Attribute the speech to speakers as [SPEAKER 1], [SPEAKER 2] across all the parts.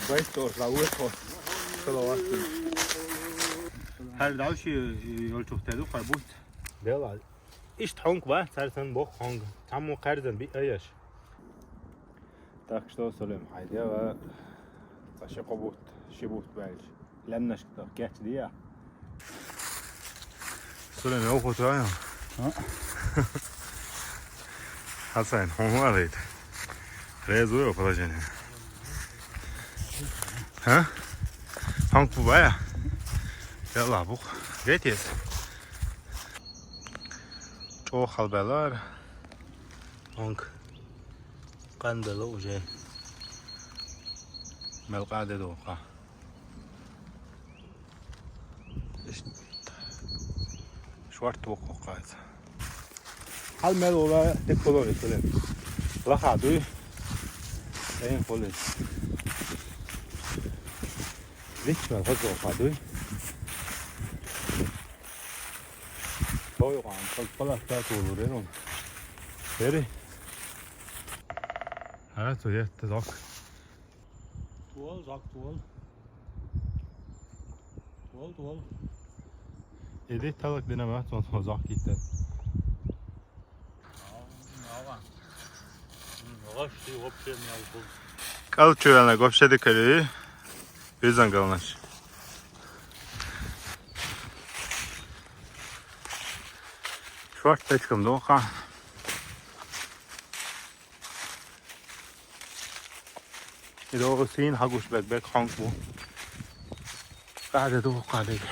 [SPEAKER 1] Baik door, laat het gewoon. Her dag yol çok dedi, karbut. Bela. İşte hangi var, sersen bok hangi. Tam o kardan bir ayaş. Так что سلام حيدي و تشقبوت شبوت بالج لم نشكتر كات ديا سلام يا أخو تايم حسين هم عليك ريزو يا فلاجين ها hangi bu baya يلا بوخ جيتيس جو خالبالار hangi قندلو وجاي ملقعدة دوقع شوارت وقع قاعد هل مال ولا تكبروا يسلم لا خادوي اين فولز ليش ما هذا خادوي توي عن كل تاتو لورينون بيري ها تو يتزاك Tuval, zak tuval. Tuval. Edik talık dineme, sonra zak gitti. Kalçılarına kopşadı kaleyi. Bizden kalmış. Şvart teçkim doğuka. إذا سين حقوش بك حنقبو قاعدة دوق عليك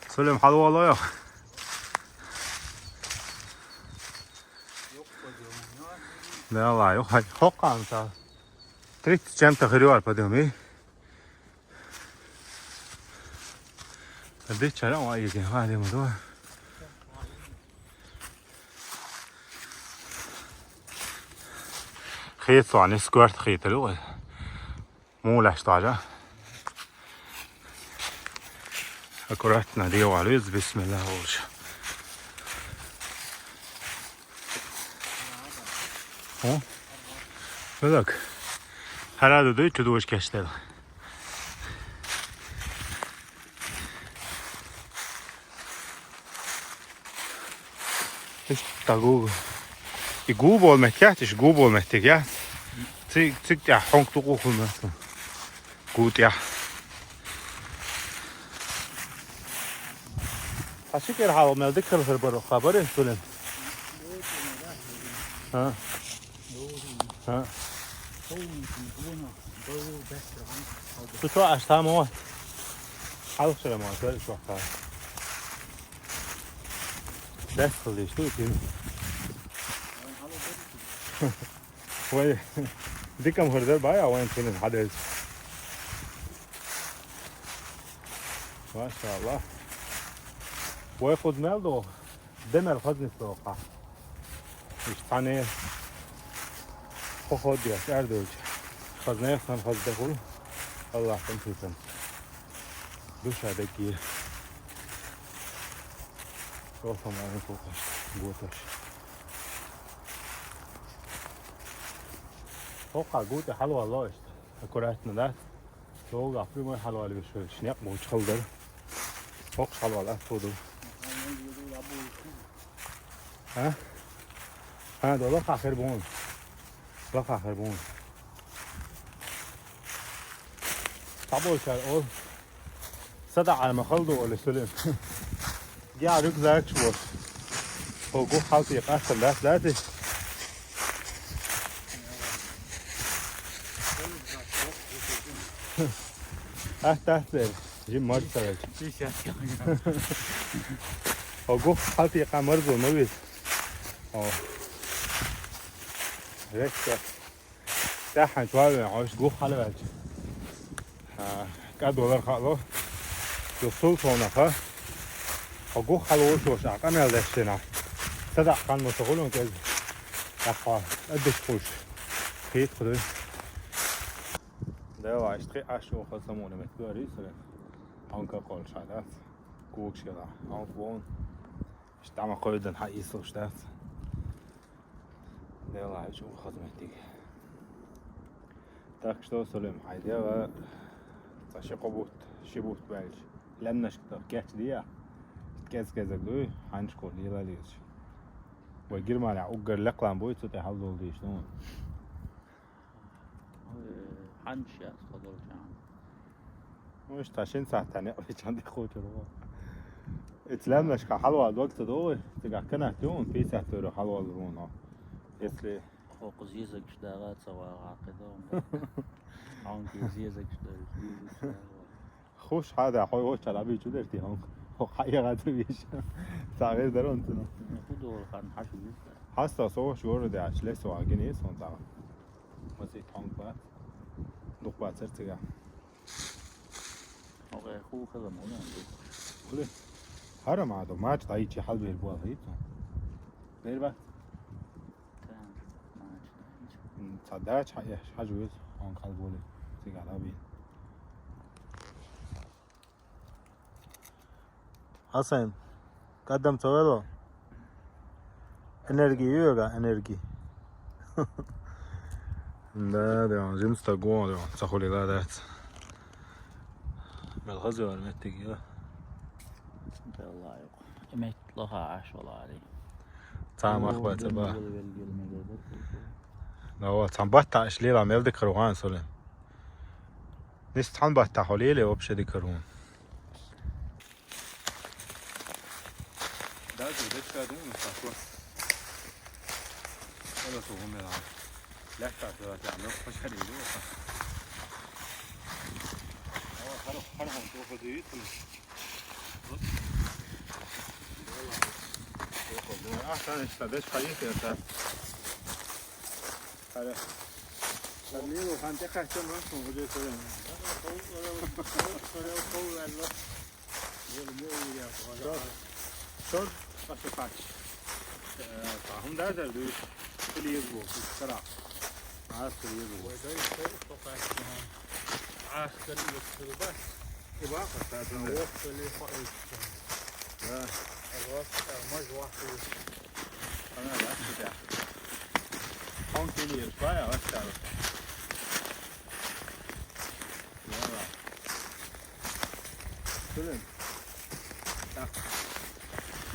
[SPEAKER 1] سلم حلو والله يا لا والله يا حقا انت تريد جام تغيير بدهم قديش شارع وايد يعني هذا الموضوع خيط صاني سكوارت خيط الأول مو لاش طاجة أكرتنا دي وعلوز بسم الله وش ها بذاك هذا دوي تدوش كشتل تاجو يجوبوا المكاتش جوبوا المتجات تيجي يا حنك تقوخ مثلا قوت يا هشكر حاول ما ذكر في البر خبره سلم ها شو أشتام هو حاول سلام على شو خا بس خليش توتي وين دي كم هردر بايع وين فين الحدث ما شاء الله وياخد ماله دمر خزن السوقة يشتاني خود يا أردوج خزنه خزده كله الله تنفسن دوش هذا كي روح ما نفوقش قوتش فوق قوت حلوة الله است أكرهتنا ده فوق عفري ما حلوة اللي بشوي شنيق موج خلدر فوق حلوة لا فودو ها ده لقى خربون طبعا كار صدع على ما خلدوا ولا سلم جا ركزاك شو هو جو حاطي قاس لا تحت جيم مرد سرج هو جو حاطي قا مرضو نويس ركزاك تحت شوية عايش جو حلوة $1 خالو يوصل صونها هو حلوة شوش أنا لسنا صدق كان مشغولون كذا يقع قديش خوش خيط خذ Det var ikke så for samone med gøri så det. Han kan kolla shadat. Kuk shada. Han får. Stamma qoydan hay så stat. Det var ju خدمتك. Так что سلام حيدها تشقبوت شبوت بالج لم نشكتر كات ديا كاز كاز دوي حنشكو ليلا ليش ويجير مالع اوجر لقلان بوي تطي حظو ديش نون
[SPEAKER 2] حنش يا صدر جان
[SPEAKER 1] مش تاشين ساعة تانية بيش عندي خوتي رو اتلام نشكا حلوة الوقت دوي تقع كنا تون في ساعة تورو حلوة الرونا يسلي
[SPEAKER 2] فوق زيزك شداغات سوا عاقدة عونك زيزك شداغات
[SPEAKER 1] خوش هذا خوي هو شلابي شو درتي هون هو حقيقة بيش تغير درون تنا
[SPEAKER 2] خدوا خان حشو
[SPEAKER 1] حاسة صو شعور ده عشلة سوا جنيه صون تاع مسيت هون بات دوق بات سرتجا
[SPEAKER 2] هو خو خذ مونه
[SPEAKER 1] كله هرم عادو ما تطيع شي حلبي البوا هيك غير بات تصدقش حاجة ويس هون قلبولي تيجي على بين حسن قدم تويلو انرجي يوغا انرجي ده جنس تقوى ده تخولي غادات بالغزو والمتقي
[SPEAKER 2] الله يقول اميت لها عاش والله علي
[SPEAKER 1] تعم اخبات با لو تنبات عش ليلة ما يبدك روحان سلام نست تنبات حوليلي وبش ذكرون ده كادون مستقبل ولا توهم يلعب لا تعمل خش هذه دو خلهم تروحوا ديت أحسن استدش خليك يا سام هلا خليله خانتك كم رقم وجه سلام شد فاتش فهم ده دل كل يزبو بسرعة عسكر يزبو عسكر يزبو بس يبقى فتاتنا الوقت اللي فايت الوقت مجوع أنا لا أستطيع هون كني شوية أكثر يلا سلم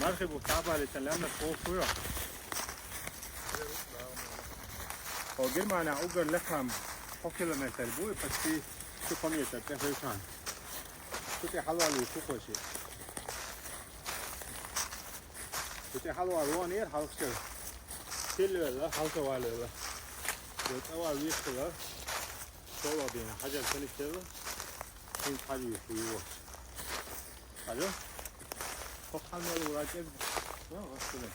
[SPEAKER 1] مرحبا تعبها لتلامنا فوق فوق هو جل معنا أوجر لكم حكي لما يتلبوه بس في شو قمية تبقى شان شو تي حلوة لو شو خوشي شو تي حلوة روانير حلوة شو كل ولا حلوة ولا ولا يتأوى ويش كذا سوا بينا حاجة ثانية كذا كل حاجة يحيوه حلو فوق حلوة لو راجل لا غسله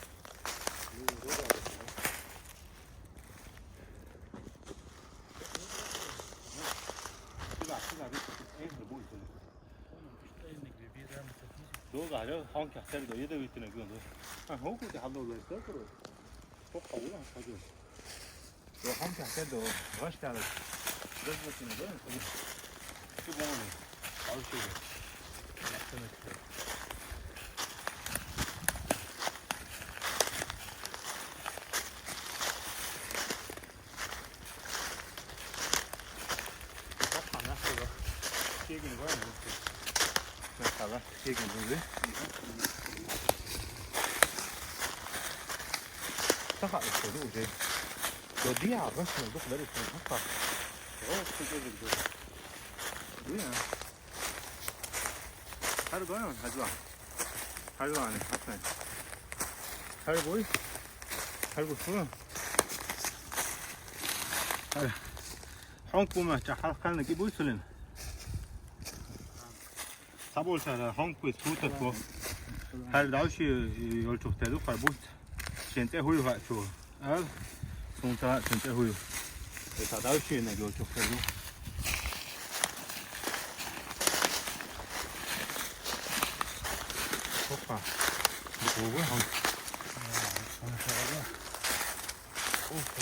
[SPEAKER 1] دو غاجه هون كحتر دو يده ويتنا جون دو هو كنت حلو له سكر فوق ولا حاجه دو هون كحتر دو غش تعال بس بتنا ده شو بونه او شو Chicken going Mesela chicken böyle. Tak işte bu şey. Yo dia başına bu kadar işte hatta. O çıkıyor gidiyor. Dia. Her gün hacı. Her gün hatta. Her boy. Her boy falan. Her. Hangi bu maç halkanı ki bu söyleyeyim. sabol şara hangi kuş tutar ko her davşi yol çok telu karbut şente huyu ha şu al sonta şente huyu ta davşi ne yol çok telu hoppa bu bu hangi of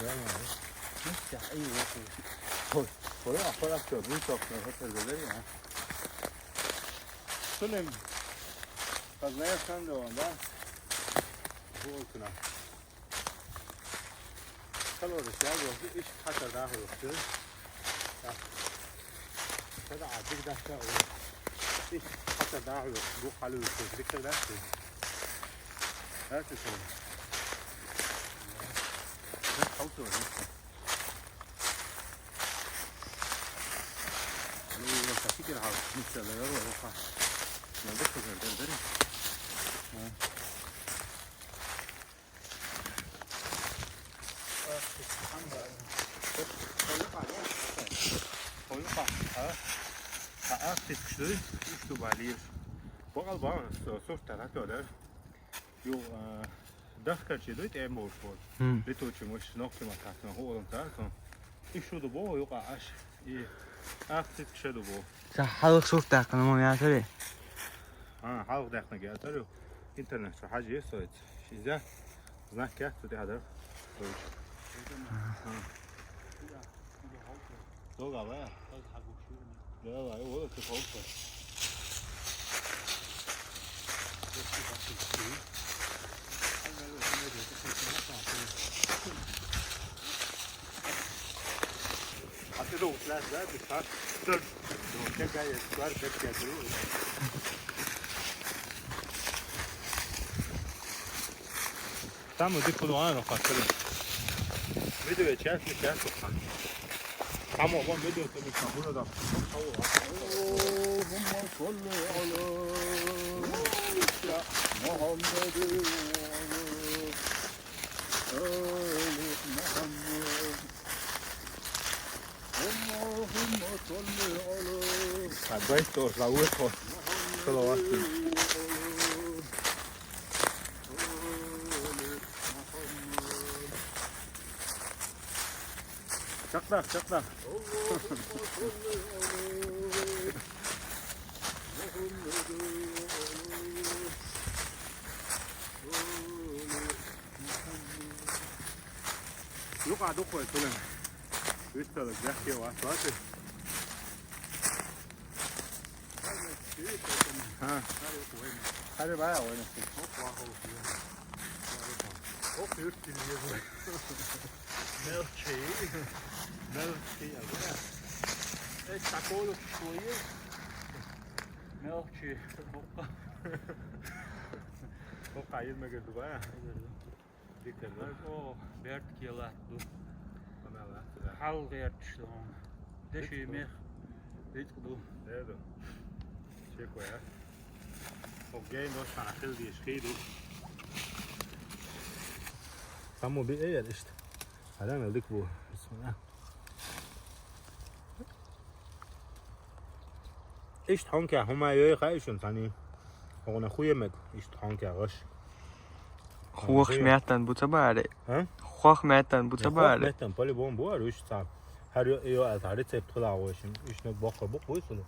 [SPEAKER 1] ya ya ya Buraya aparatıyor. Büyük oklar oteldeler ya. Sunum. Kazmaya sandı ondan. Bu olsuna. Kalorisi ya bu iş kaçar daha yoktu. Ya. Kada azıcık dakika olur. İş kaçar daha yok. Bu kalorisi dikkat dersin. Dersin sonra. Ben kalkıyorum. 이거 시키를 하고 진짜 내가 이거 봐. 내가 그걸 내가
[SPEAKER 3] 자, 하루 수업다 그러면 야 그래.
[SPEAKER 1] اه حاول داخل قاعد انترنت في حاجه يسوي شيء زنا كات دي هذا دوغا بقى لا لا هو كيف هو حطيته ثلاث دقائق بس كان جاي سؤال كده Tamo di Puluano qua, vedo che c'è qua. Tamo con vedo che mi sta pure da. Questo la uso solo oggi. Çakla, çakla. Yok adı koy söyle. Üst tarafı yakıyor var. Ha. Hadi bayağı oynasın. Hop yurt dinliyor bu. Melchi agora. Esta colo que foi Melchi. O caiu me geldi baya. Dikkat
[SPEAKER 2] O Bert kiyalattu.
[SPEAKER 1] Anala.
[SPEAKER 2] Hal vertişti onu. Deşimi. Ditkudu.
[SPEAKER 1] Dedo. Çek ya. O game dos sana kıl diye şeydi. Tamam bir eğer işte. Hadi aldık bu. Bismillah. İşte hangi humayı kayışın sani. Ona khuyemek işte hangi ağaç.
[SPEAKER 3] Hoogmetten butabare.
[SPEAKER 1] Ha?
[SPEAKER 3] Hoogmetten butabare.
[SPEAKER 1] Metten poli bon bu arı işte sab. Her yo alta resept kula oşun. İşte bakka bu koysun.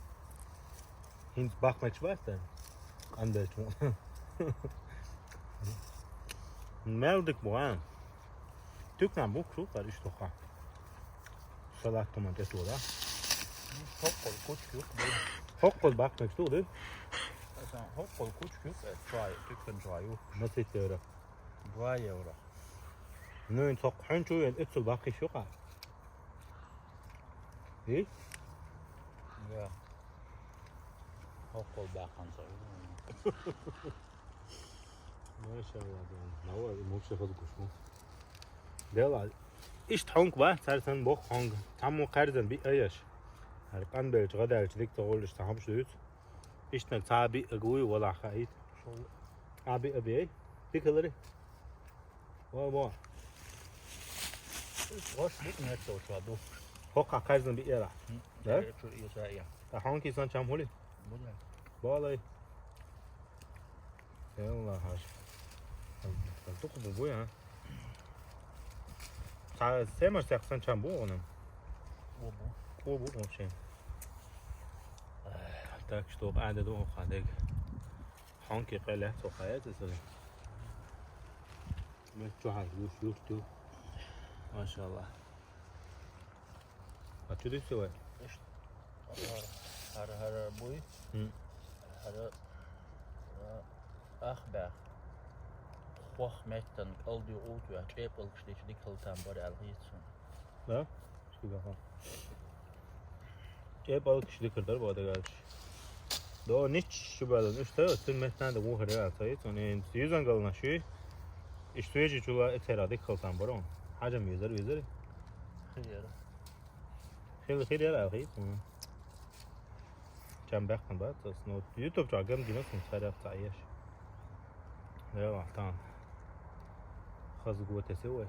[SPEAKER 1] Hint bakmak var da. Andet. Meldik bu ha. Tükkan bu kruk var işte ha. Salak domates var. Hokkol küçük. Hokkol bakmak istiyor.
[SPEAKER 2] Hoppol küçük. Try. Tükkan try.
[SPEAKER 1] Nasıl istiyor?
[SPEAKER 2] Dry euro.
[SPEAKER 1] Nön çok hanço yani etsul bakış yok ha. İyi.
[SPEAKER 2] Ja. Hoppol bakkan så.
[SPEAKER 1] Maşallah. Ne var? Mokşa kadı kuşmu. Delal. İşte hangi var? Sersen bok hangi. Tam o kardan bir ayaş. Her kan belki kadar çelik de olur işte hamşluyuz. İşte tabi aguy valla kayıt. Abi. Dikkaleri. Var.
[SPEAKER 2] Roş lidt net så tror du.
[SPEAKER 1] Hokka kardan bir yere.
[SPEAKER 2] Ja, jeg tror jeg sagde ja.
[SPEAKER 1] Ta hangi san çam holi. Bağlay. Allah aşkına. Tuk bu ya. 다 쌤을 싹선 참 뭐는 뭐 없이 так что بعد دو خدك حنك قلة وخيات السنة ما تشوف يوتيوب ما شاء الله شو تسوي؟
[SPEAKER 2] هر بوي هر أخبار خوخ متن قلدي أوت وعجيب الكشليش دي كلتان بري الغيتون
[SPEAKER 1] لا؟ شو بقى؟ إيه balık kişi kırdar bu arada gelmiş. Doğru niç şu balığın üstte ötün metnen de bu kadar altayı. Onun yüzden kalına şu işte yüzü çula eteradı kaltan var on. Hacım yüzer.
[SPEAKER 2] خير
[SPEAKER 1] خیلی علاقه جنب بختن بعد اسنو یوتیوب جاگم دیناس طرف تعیش. یا تان خازگو تسوی